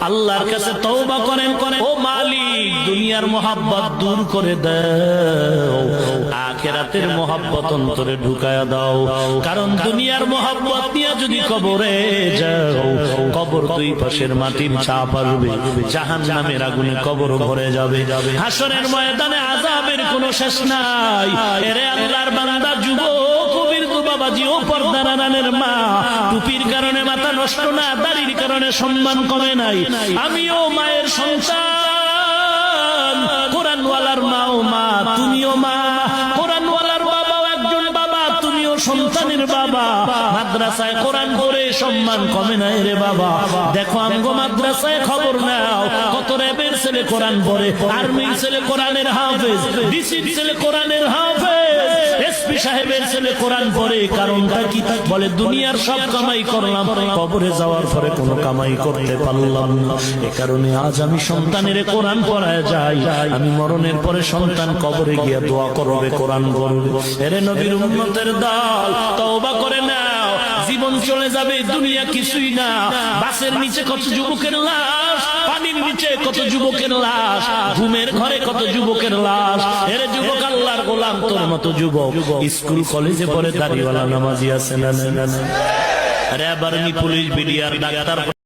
আল্লাহর কাছে তওবা করেন, ও মালিক দুনিয়ার মোহাব্বত দূর করে দাও, আখিরাতের মোহাব্বত অন্তরে ঢুকায়া দাও। কারণ দুনিয়ার মোহাব্বত নিয়ে যদি কবরে যাও, কবর দুই পাশের মাটির ছাপ আসবে, জাহান্নামের আগুনে কবর ভরে যাবে, হাসরের ময়দানে আযাবের কোনো শেষ নাই। এরে আল্লাহর বান্দা, যুবক কবির বাবাজি ও পর্দার আড়ালের মা, টুপির কারণে মাথা নষ্ট না, দাড়ির কারণে সম্মান কমে নাই। আমিও মায়ের সন্তান, কোরআনওয়ালার মা ও মা, তুমিও মা, কোরআনওয়ালার বাবাও একজন বাবা, তুমিও সন্তানের বাবা। মাদ্রাসায় কোরআন পড়ে সম্মান কমে নাই রে বাবা। দেখো আমগো মাদ্রাসায় খবর নাও, কত র্যাবের ছেলে কোরআন পড়ে, আর্মির ছেলে কোরআনের হাফেজ, ডিসির ছেলে কোরআনের হাফেজ, এসপি সাহেবের ছেলে কোরআন পড়ে। কারণটা কি? বলে দুনিয়ার সব কামাই করলাম, কবরে যাওয়ার পরে কোনো কামাই করতে পারলাম না। এ কারণে আজ আমি সন্তানের কোরআন পড়ায় যাই, আমি মরণের পরে সন্তান কবরে গিয়ে দোয়া করবে, কোরআন পড়বে। এরে নবীর উম্মতের দল, তওবা করে নাও, জীবন চলে যাবে, দুনিয়া কিছুই না। বাসের নিচে কত যুবকের লাশ, পানির নিচে কত যুবকের লাশ, ঘুমের ঘরে কত যুবকের লাশ। এরে যুবক, আল্লাহর গোলাম তোর মতো যুবক স্কুল কলেজে পড়ে দাড়িওয়ালা নামাজি আছে না? আরে আবার পুলিশ, বিডিআর, ডাক্তার